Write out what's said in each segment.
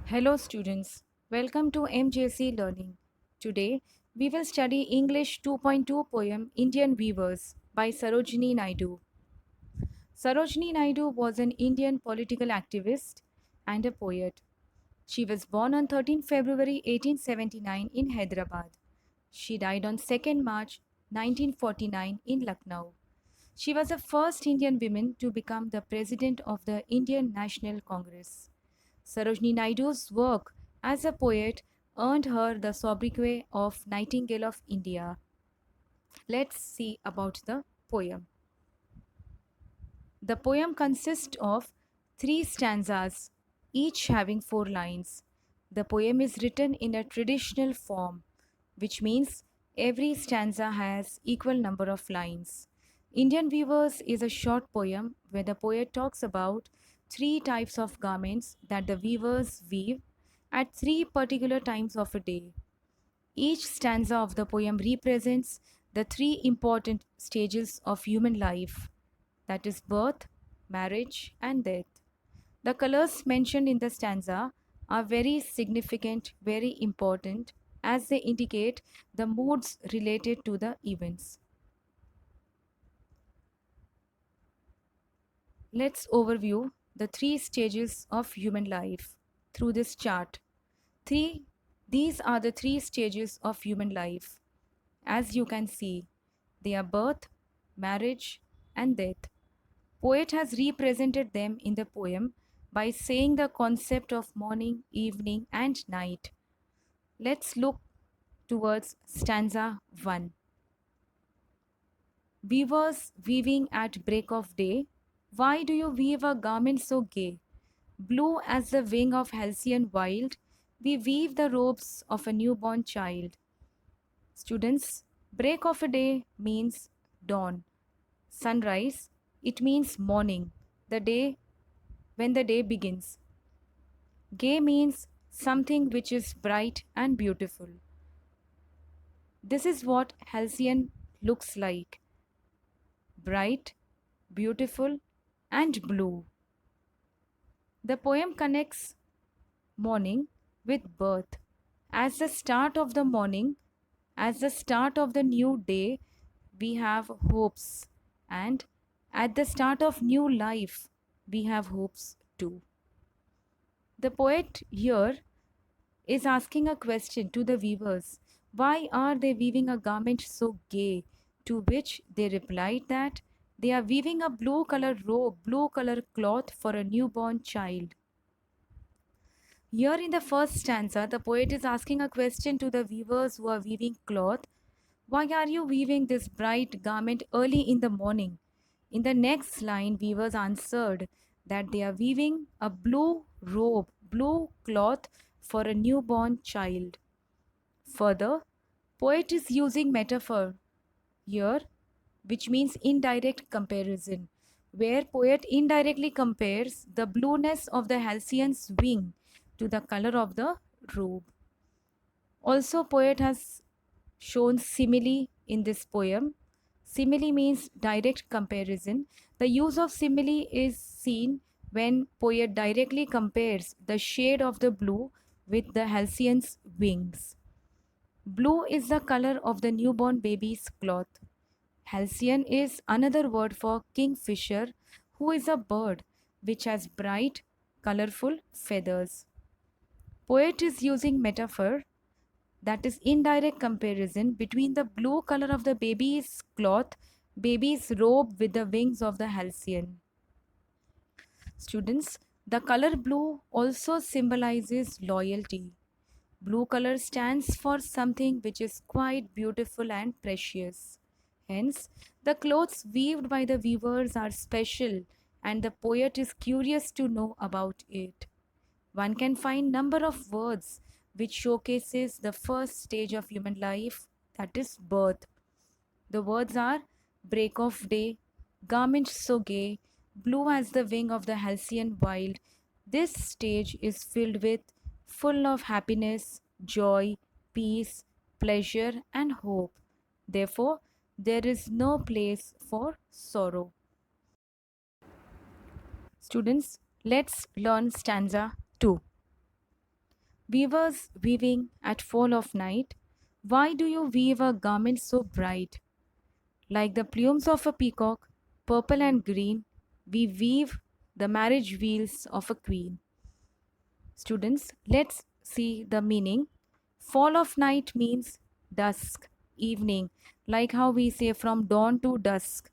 Hello students, welcome to MJC Learning. Today we will study English 2.2 poem Indian Weavers by Sarojini Naidu. Sarojini Naidu was an Indian political activist and a poet. She was born on 13 February 1879 in Hyderabad. She died on 2nd March 1949 in Lucknow. She was the first Indian woman to become the president of the Indian National Congress. Sarojini Naidu's work as a poet earned her the sobriquet of Nightingale of India. Let's see about the poem. The poem consists of three stanzas, each having four lines. The poem is written in a traditional form, which means every stanza has equal number of lines. Indian Weavers is a short poem where the poet talks about three types of garments that the weavers weave at three particular times of a day. Each stanza of the poem represents the three important stages of human life, that is, birth, marriage, and death. The colors mentioned in the stanza are very significant, very important, as they indicate the moods related to the events. Let's overview the three stages of human life through this chart. Three, these are the three stages of human life. As you can see, they are birth, marriage, and death. Poet has represented them in the poem by saying the concept of morning, evening, and night. Let's look towards stanza 1. Weavers weaving at break of day, why do you weave a garment so gay? Blue as the wing of halcyon wild, we weave the robes of a newborn child. Students, break of a day means dawn. Sunrise, it means morning, the day when the day begins. Gay means something which is bright and beautiful. This is what halcyon looks like: bright, beautiful, and blue. The poem connects morning with birth. As the start of the morning, as the start of the new day, we have hopes, and at the start of new life, we have hopes too. The poet here is asking a question to the weavers. Why are they weaving a garment so gay? To which they replied that they are weaving a blue color robe, blue color cloth for a newborn child. Here in the first stanza, the poet is asking a question to the weavers who are weaving cloth. Why are you weaving this bright garment early in the morning? In the next line, weavers answered that they are weaving a blue robe, blue cloth for a newborn child. Further, poet is using metaphor here, which means indirect comparison, where poet indirectly compares the blueness of the halcyon's wing to the color of the robe. Also, poet has shown simile in this poem. Simile means direct comparison. The use of simile is seen when poet directly compares the shade of the blue with the halcyon's wings. Blue is the color of the newborn baby's cloth. Halcyon is another word for kingfisher, who is a bird which has bright, colorful feathers. Poet is using metaphor, that is indirect comparison between the blue color of the baby's cloth, baby's robe with the wings of the halcyon. Students, the color blue also symbolizes loyalty. Blue color stands for something which is quite beautiful and precious. Hence, the clothes weaved by the weavers are special and the poet is curious to know about it. One can find number of words which showcases the first stage of human life, that is birth. The words are break of day, garment so gay, blue as the wing of the halcyon wild. This stage is filled with full of happiness, joy, peace, pleasure, and hope. Therefore, there is no place for sorrow. Students, let's learn stanza 2. Weavers weaving at fall of night, why do you weave a garment so bright? Like the plumes of a peacock, purple and green, we weave the marriage wheels of a queen. Students, let's see the meaning. Fall of night means dusk, evening, like how we say from dawn to dusk,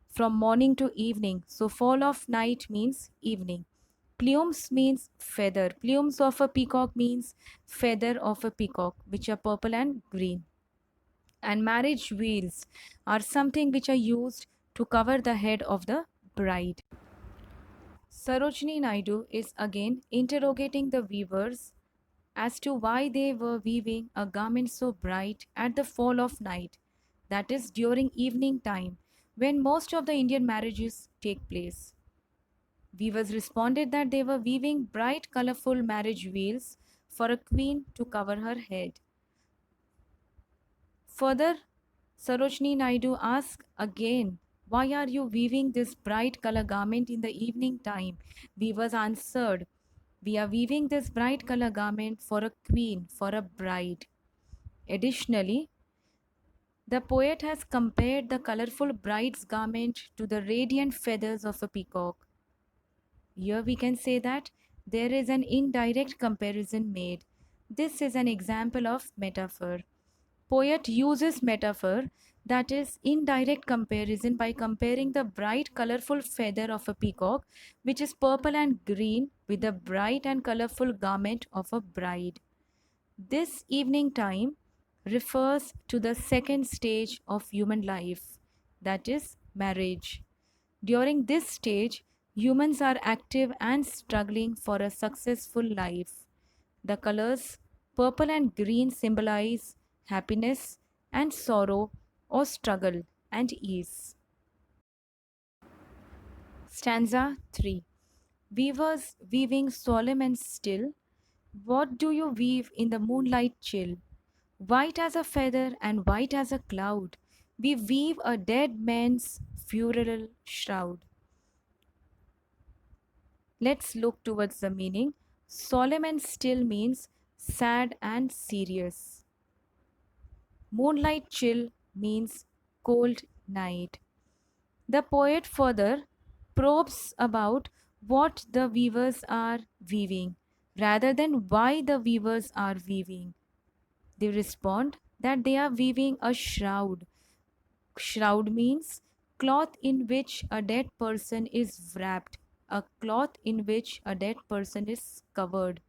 from morning to evening. So, fall of night means evening. Plumes means feather. Plumes of a peacock means feather of a peacock, which are purple and green. And marriage wheels are something which are used to cover the head of the bride. Sarojini Naidu is again interrogating the weavers as to why they were weaving a garment so bright at the fall of night, that is, during evening time, when most of the Indian marriages take place. Weavers responded that they were weaving bright, colorful marriage wheels for a queen to cover her head. Further, Sarojini Naidu asked again, why are you weaving this bright color garment in the evening time? Weavers answered, we are weaving this bright color garment for a queen, for a bride. Additionally, the poet has compared the colorful bride's garment to the radiant feathers of a peacock. Here we can say that there is an indirect comparison made. This is an example of metaphor. Poet uses metaphor, that is indirect comparison, by comparing the bright colorful feather of a peacock, which is purple and green, with the bright and colorful garment of a bride. This evening time refers to the second stage of human life, that is marriage. During this stage, humans are active and struggling for a successful life. The colors purple and green symbolize happiness and sorrow, or struggle and ease. Stanza 3. Weavers weaving solemn and still, what do you weave in the moonlight chill? White as a feather and white as a cloud, we weave a dead man's funeral shroud. Let's look towards the meaning. Solemn and still means sad and serious. Moonlight chill means cold night. The poet further probes about what the weavers are weaving rather than why the weavers are weaving. They respond that they are weaving a shroud. Shroud means cloth in which a dead person is wrapped, a cloth in which a dead person is covered.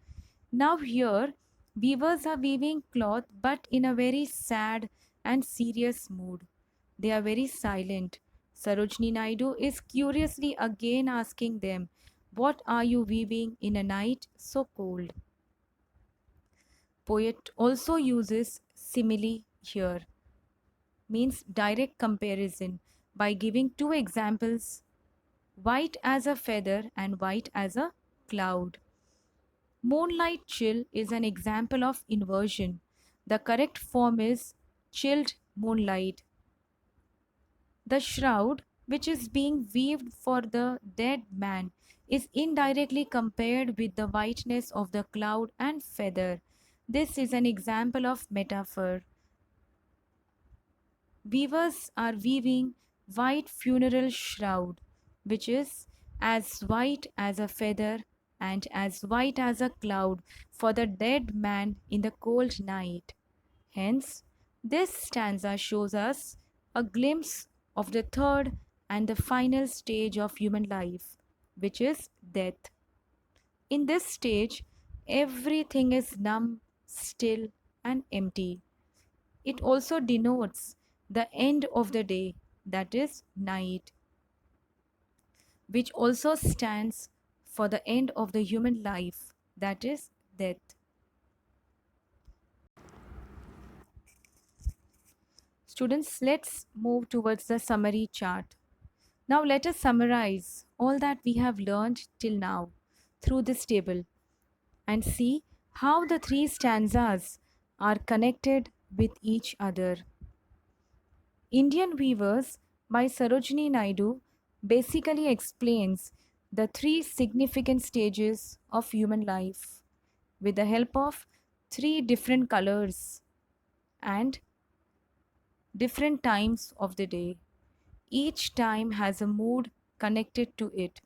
Now, here, weavers are weaving cloth but in a very sad and serious mood. They are very silent. Sarojini Naidu is curiously again asking them, what are you weaving in a night so cold? Poet also uses simile here, means direct comparison, by giving two examples, white as a feather and white as a cloud. Moonlight chill is an example of inversion. The correct form is chilled moonlight. The shroud, which is being weaved for the dead man, is indirectly compared with the whiteness of the cloud and feather. This is an example of metaphor. Weavers are weaving white funeral shroud, which is as white as a feather and as white as a cloud for the dead man in the cold night. Hence, this stanza shows us a glimpse of the third and the final stage of human life, which is death. In this stage, everything is numb, still, and empty. It also denotes the end of the day, that is, night, which also stands for the end of the human life, that is, death. Students, let's move towards the summary chart. Now, let us summarize all that we have learned till now through this table and see how the three stanzas are connected with each other. Indian Weavers by Sarojini Naidu basically explains the three significant stages of human life, with the help of three different colors and different times of the day. Each time has a mood connected to it.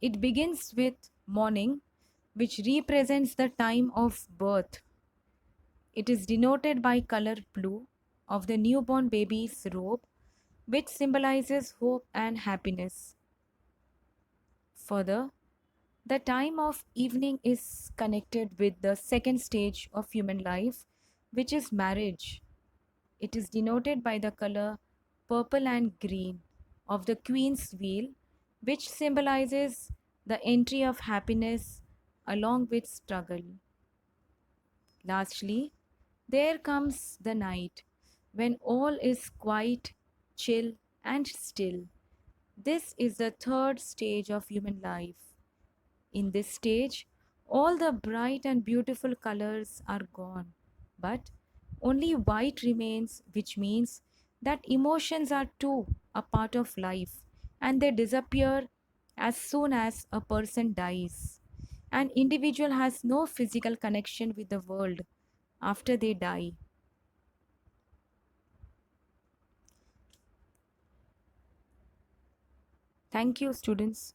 It begins with morning, which represents the time of birth. It is denoted by color blue of the newborn baby's robe, which symbolizes hope and happiness. Further, the time of evening is connected with the second stage of human life, which is marriage. It is denoted by the color purple and green of the Queen's wheel, which symbolizes the entry of happiness along with struggle. Lastly, there comes the night when all is quiet, chill, and still. This is the third stage of human life. In this stage, all the bright and beautiful colors are gone, but only white remains, which means that emotions are too a part of life and they disappear as soon as a person dies. An individual has no physical connection with the world after they die. Thank you, students.